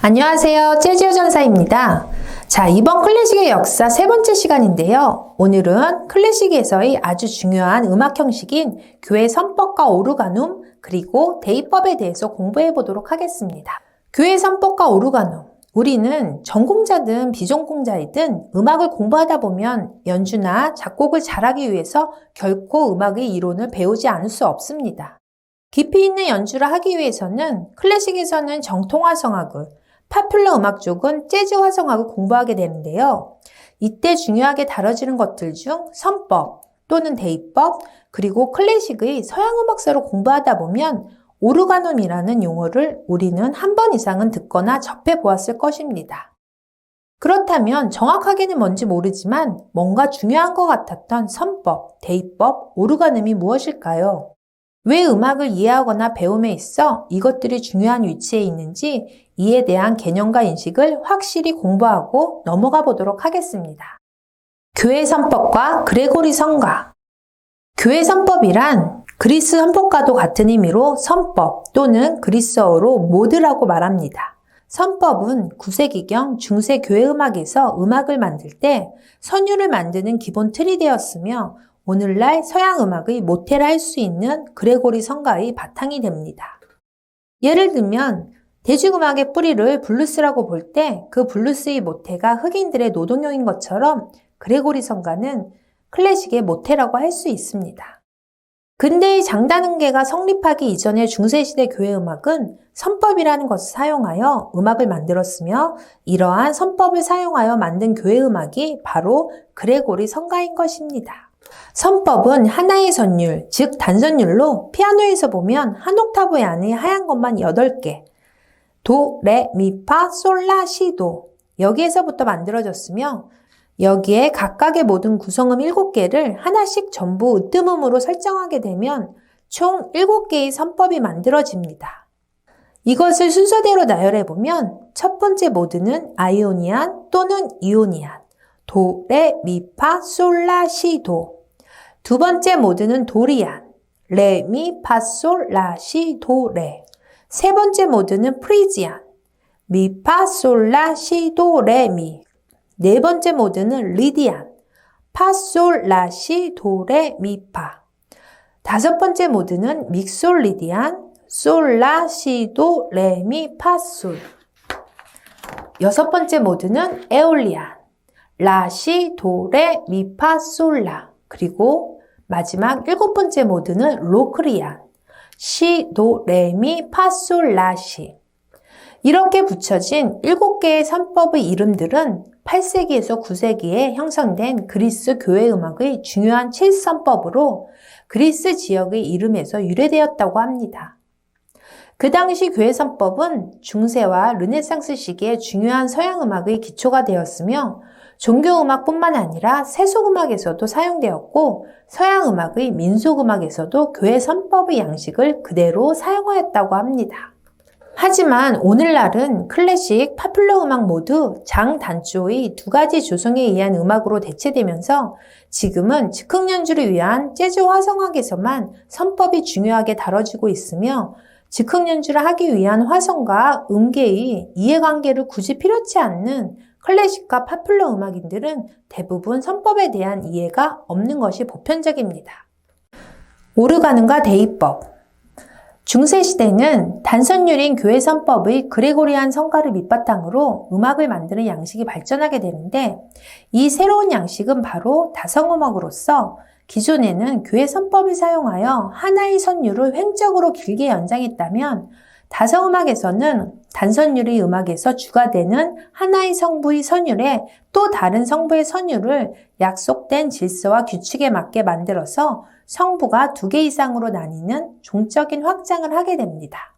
안녕하세요. 재즈요 전사입니다. 자, 이번 클래식의 역사 세 번째 시간인데요. 오늘은 클래식에서의 아주 중요한 음악 형식인 교회 선법과 오르가눔 그리고 대의법에 대해서 공부해 보도록 하겠습니다. 교회 선법과 오르가눔. 우리는 전공자든 비전공자이든 음악을 공부하다 보면 연주나 작곡을 잘하기 위해서 결코 음악의 이론을 배우지 않을 수 없습니다. 깊이 있는 연주를 하기 위해서는 클래식에서는 정통 화성학을, 파퓰러 음악 쪽은 재즈 화성학을 공부하게 되는데요. 이때 중요하게 다뤄지는 것들 중 선법 또는 대의법 그리고 클래식의 서양 음악사를 공부하다 보면 오르가눔이라는 용어를 우리는 한 번 이상은 듣거나 접해 보았을 것입니다. 그렇다면 정확하게는 뭔지 모르지만 뭔가 중요한 것 같았던 선법, 대의법, 오르가눔이 무엇일까요? 왜 음악을 이해하거나 배움에 있어 이것들이 중요한 위치에 있는지 이에 대한 개념과 인식을 확실히 공부하고 넘어가 보도록 하겠습니다. 교회 선법과 그레고리 성가. 교회 선법이란 그리스 선법과도 같은 의미로 선법 또는 그리스어로 모드라고 말합니다. 선법은 9세기경 중세 교회 음악에서 음악을 만들 때 선율을 만드는 기본 틀이 되었으며 오늘날 서양 음악의 모태라 할 수 있는 그레고리 성가의 바탕이 됩니다. 예를 들면 대중음악의 뿌리를 블루스라고 볼 때 그 블루스의 모태가 흑인들의 노동요인 것처럼 그레고리 성가는 클래식의 모태라고 할 수 있습니다. 근대의 장단음계가 성립하기 이전의 중세시대 교회 음악은 선법이라는 것을 사용하여 음악을 만들었으며 이러한 선법을 사용하여 만든 교회 음악이 바로 그레고리 성가인 것입니다. 선법은 하나의 선율, 즉 단선율로 피아노에서 보면 한 옥타브 안에 하얀 것만 8개, 도, 레, 미, 파, 솔, 라, 시, 도 여기에서부터 만들어졌으며 여기에 각각의 모든 구성음 7개를 하나씩 전부 으뜸음으로 설정하게 되면 총 7개의 선법이 만들어집니다. 이것을 순서대로 나열해보면 첫 번째 모드는 아이오니안 또는 이오니안, 도, 레, 미, 파, 솔, 라, 시, 도. 두 번째 모드는 도리안, 레, 미, 파, 솔, 라, 시, 도, 레. 세 번째 모드는 프리지안, 미, 파, 솔, 라, 시, 도, 레, 미. 네 번째 모드는 리디안, 파, 솔, 라, 시, 도, 레, 미, 파. 다섯 번째 모드는 믹솔 리디안, 솔, 라, 시, 도, 레, 미, 파, 솔. 여섯 번째 모드는 에올리안, 라, 시, 도, 레, 미, 파, 솔, 라. 그리고 마지막 7번째 모드는 로크리안, 시, 도, 레, 미, 파, 솔, 라, 시. 이렇게 붙여진 7개의 선법의 이름들은 8세기에서 9세기에 형성된 그리스 교회 음악의 중요한 7선법으로 그리스 지역의 이름에서 유래되었다고 합니다. 그 당시 교회 선법은 중세와 르네상스 시기에 중요한 서양 음악의 기초가 되었으며 종교음악뿐만 아니라 세속음악에서도 사용되었고 서양 음악의 민속음악에서도 교회 선법의 양식을 그대로 사용하였다고 합니다. 하지만 오늘날은 클래식, 파퓰러 음악 모두 장단조의 2가지 조성에 의한 음악으로 대체되면서 지금은 즉흥 연주를 위한 재즈 화성학에서만 선법이 중요하게 다뤄지고 있으며 즉흥 연주를 하기 위한 화성과 음계의 이해관계를 굳이 필요치 않는 클래식과 파퓰러 음악인들은 대부분 선법에 대한 이해가 없는 것이 보편적입니다. 오르가눔과 대의법. 중세시대는 단선율인 교회 선법의 그레고리안 성가를 밑바탕으로 음악을 만드는 양식이 발전하게 되는데 이 새로운 양식은 바로 다성음악으로서 기존에는 교회 선법을 사용하여 하나의 선율을 횡적으로 길게 연장했다면 다성음악에서는 단선율의 음악에서 주가 되는 하나의 성부의 선율에 또 다른 성부의 선율을 약속된 질서와 규칙에 맞게 만들어서 성부가 2개 이상으로 나뉘는 종적인 확장을 하게 됩니다.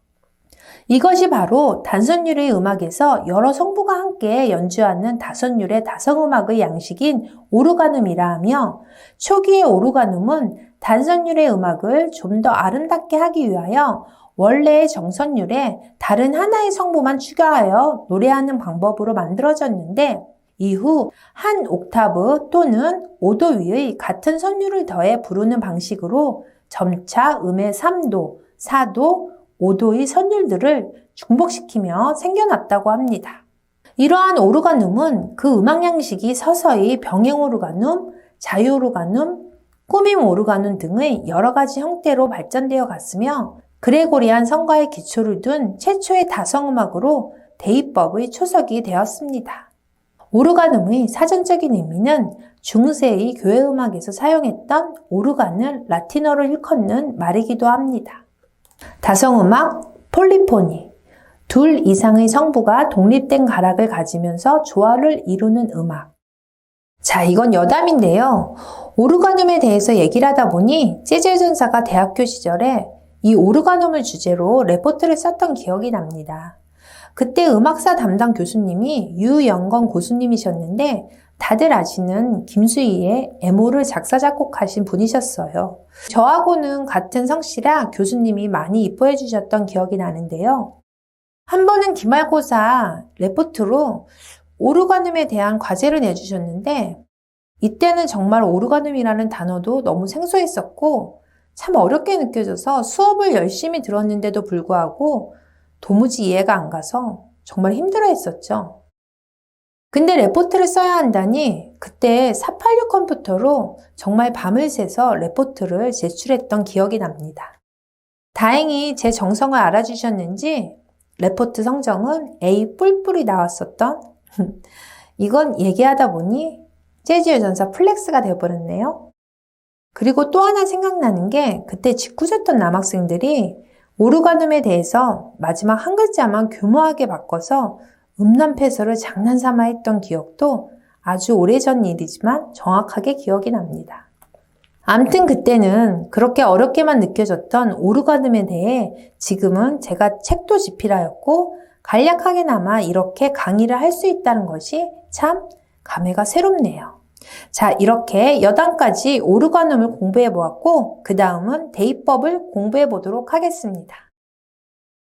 이것이 바로 단선율의 음악에서 여러 성부가 함께 연주하는 다선율의 다성음악의 양식인 오르가눔이라 하며 초기의 오르가눔은 단선율의 음악을 좀 더 아름답게 하기 위하여 원래의 정선율에 다른 하나의 성부만 추가하여 노래하는 방법으로 만들어졌는데 이후 한 옥타브 또는 5도 위의 같은 선율을 더해 부르는 방식으로 점차 음의 3도, 4도, 5도의 선율들을 중복시키며 생겨났다고 합니다. 이러한 오르가눔은 그 음악 양식이 서서히 병행 오르가눔, 자유 오르가눔, 꾸밈 오르가눔 등의 여러 가지 형태로 발전되어 갔으며 그레고리안 성가의 기초를 둔 최초의 다성음악으로 대입법의 초석이 되었습니다. 오르가눔의 사전적인 의미는 중세의 교회 음악에서 사용했던 오르간을 라틴어로 일컫는 말이기도 합니다. 다성음악, 폴리포니, 둘 이상의 성부가 독립된 가락을 가지면서 조화를 이루는 음악. 자, 이건 여담인데요. 오르가눔에 대해서 얘기를 하다 보니 재즈 전사가 대학교 시절에 이 오르가눔을 주제로 레포트를 썼던 기억이 납니다. 그때 음악사 담당 교수님이 유영건 고수님이셨는데 다들 아시는 김수희의 애모를 작사 작곡하신 분이셨어요. 저하고는 같은 성씨라 교수님이 많이 이뻐해 주셨던 기억이 나는데요. 한 번은 기말고사 레포트로 오르가눔에 대한 과제를 내주셨는데 이때는 정말 오르가눔이라는 단어도 너무 생소했었고 참 어렵게 느껴져서 수업을 열심히 들었는데도 불구하고 도무지 이해가 안 가서 정말 힘들어 했었죠. 근데 레포트를 써야 한다니 그때 486 컴퓨터로 정말 밤을 새서 레포트를 제출했던 기억이 납니다. 다행히 제 정성을 알아주셨는지 레포트 성적은 A 뿔뿔이 나왔었던 이건 얘기하다 보니 재즈 여전사 플렉스가 되어버렸네요. 그리고 또 하나 생각나는 게 그때 짓궂었던 남학생들이 오르가눔에 대해서 마지막 한 글자만 교묘하게 바꿔서 음란패설을 장난삼아 했던 기억도 아주 오래전 일이지만 정확하게 기억이 납니다. 암튼 그때는 그렇게 어렵게만 느껴졌던 오르가눔에 대해 지금은 제가 책도 집필하였고 간략하게나마 이렇게 강의를 할 수 있다는 것이 참 감회가 새롭네요. 자, 이렇게 여단까지 오르가눔을 공부해 보았고 그 다음은 대입법을 공부해 보도록 하겠습니다.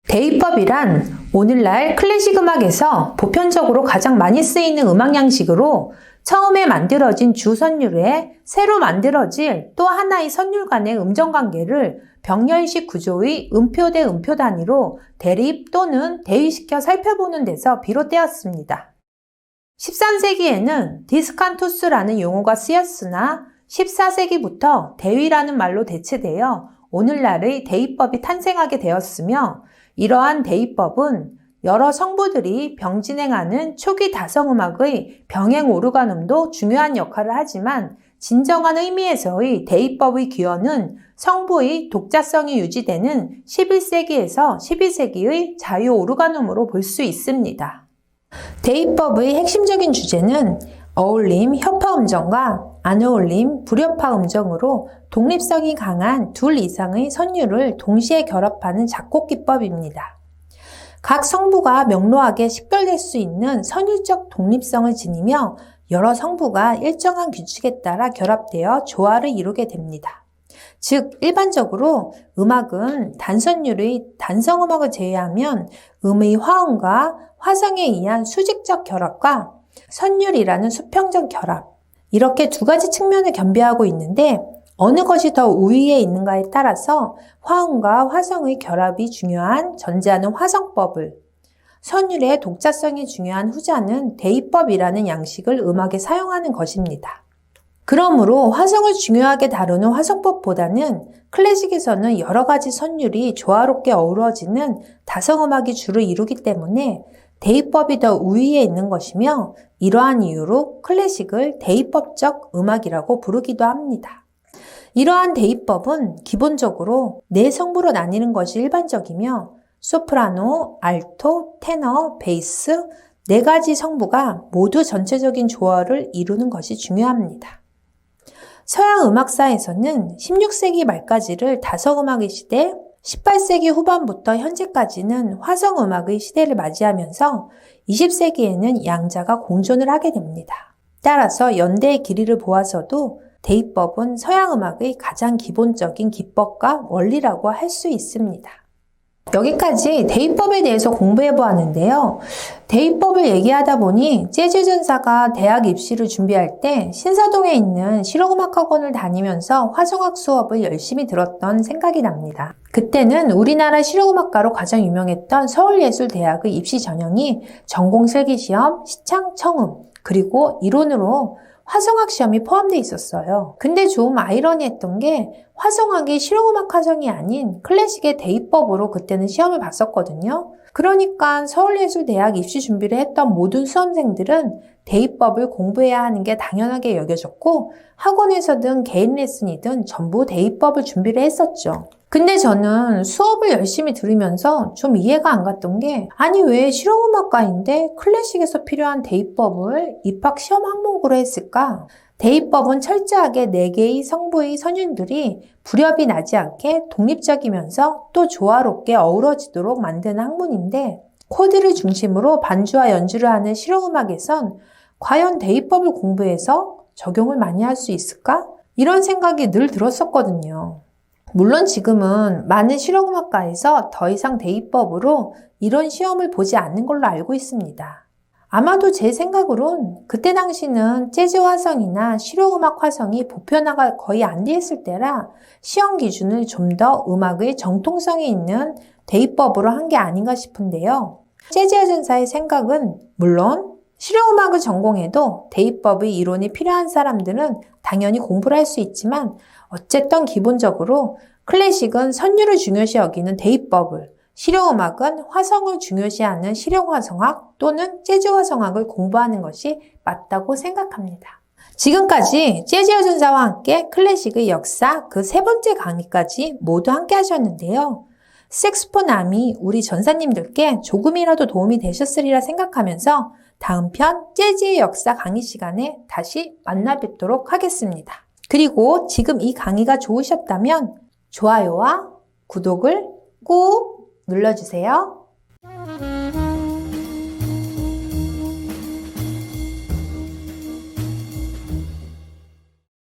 대입법이란 오늘날 클래식 음악에서 보편적으로 가장 많이 쓰이는 음악 양식으로 처음에 만들어진 주선율에 새로 만들어질 또 하나의 선율 간의 음정관계를 병렬식 구조의 음표 대 음표 단위로 대립 또는 대위시켜 살펴보는 데서 비롯되었습니다. 13세기에는 디스칸투스라는 용어가 쓰였으나 14세기부터 대위라는 말로 대체되어 오늘날의 대입법이 탄생하게 되었으며 이러한 대입법은 여러 성부들이 병진행하는 초기 다성음악의 병행 오르가눔도 중요한 역할을 하지만 진정한 의미에서의 대입법의 기원은 성부의 독자성이 유지되는 11세기에서 12세기의 자유 오르가눔으로 볼 수 있습니다. 대입법의 핵심적인 주제는 어울림, 협화 음정과 안 어울림, 불협화 음정으로 독립성이 강한 둘 이상의 선율을 동시에 결합하는 작곡 기법입니다. 각 성부가 명료하게 식별될 수 있는 선율적 독립성을 지니며 여러 성부가 일정한 규칙에 따라 결합되어 조화를 이루게 됩니다. 즉, 일반적으로 음악은 단선율의 단성음악을 제외하면 음의 화음과 화성에 의한 수직적 결합과 선율이라는 수평적 결합, 이렇게 두 가지 측면을 겸비하고 있는데 어느 것이 더 우위에 있는가에 따라서 화음과 화성의 결합이 중요한 전자는 화성법을, 선율의 독자성이 중요한 후자는 대입법이라는 양식을 음악에 사용하는 것입니다. 그러므로 화성을 중요하게 다루는 화성법보다는 클래식에서는 여러 가지 선율이 조화롭게 어우러지는 다성음악이 주를 이루기 때문에 대입법이 더 우위에 있는 것이며 이러한 이유로 클래식을 대입법적 음악이라고 부르기도 합니다. 이러한 대입법은 기본적으로 네 성부로 나뉘는 것이 일반적이며 소프라노, 알토, 테너, 베이스 네 가지 성부가 모두 전체적인 조화를 이루는 것이 중요합니다. 서양 음악사에서는 16세기 말까지를 다성음악의 시대, 18세기 후반부터 현재까지는 화성음악의 시대를 맞이하면서 20세기에는 양자가 공존을 하게 됩니다. 따라서 연대의 길이를 보아서도 대입법은 서양 음악의 가장 기본적인 기법과 원리라고 할 수 있습니다. 여기까지 대입법에 대해서 공부해 보았는데요. 대입법을 얘기하다 보니 재즈 전사가 대학 입시를 준비할 때 신사동에 있는 실용음악학원을 다니면서 화성학 수업을 열심히 들었던 생각이 납니다. 그때는 우리나라 실용음악가로 가장 유명했던 서울예술대학의 입시 전형이 전공 실기시험, 시창, 청음, 그리고 이론으로 화성학 시험이 포함되어 있었어요. 근데 좀 아이러니했던 게 화성학이 실용음악 화성이 아닌 클래식의 대입법으로 그때는 시험을 봤었거든요. 그러니까 서울예술대학 입시 준비를 했던 모든 수험생들은 대입법을 공부해야 하는 게 당연하게 여겨졌고 학원에서든 개인 레슨이든 전부 대입법을 준비를 했었죠. 근데 저는 수업을 열심히 들으면서 좀 이해가 안 갔던 게 아니 왜 실용음악과인데 클래식에서 필요한 대입법을 입학 시험 항목으로 했을까? 대입법은 철저하게 4개의 성부의 선율들이 불협이 나지 않게 독립적이면서 또 조화롭게 어우러지도록 만드는 학문인데 코드를 중심으로 반주와 연주를 하는 실용음악에선 과연 대입법을 공부해서 적용을 많이 할 수 있을까? 이런 생각이 늘 들었었거든요. 물론 지금은 많은 실용음악과에서 더 이상 대입법으로 이런 시험을 보지 않는 걸로 알고 있습니다. 아마도 제 생각으론 그때 당시는 재즈 화성이나 실용음악 화성이 보편화가 거의 안 돼 있을 때라 시험 기준을 좀 더 음악의 정통성이 있는 대입법으로 한 게 아닌가 싶은데요. 재즈 여전사의 생각은 물론 실용음악을 전공해도 대입법의 이론이 필요한 사람들은 당연히 공부를 할 수 있지만 어쨌든 기본적으로 클래식은 선율을 중요시 여기는 대입법을, 실용음악은 화성을 중요시하는 실용화성학 또는 재즈화성학을 공부하는 것이 맞다고 생각합니다. 지금까지 재즈 여전사와 함께 클래식의 역사 그 3번째 강의까지 모두 함께 하셨는데요. 색스폰 암이 우리 전사님들께 조금이라도 도움이 되셨으리라 생각하면서 다음 편 재즈의 역사 강의 시간에 다시 만나 뵙도록 하겠습니다. 그리고 지금 이 강의가 좋으셨다면 좋아요와 구독을 꾹 눌러주세요.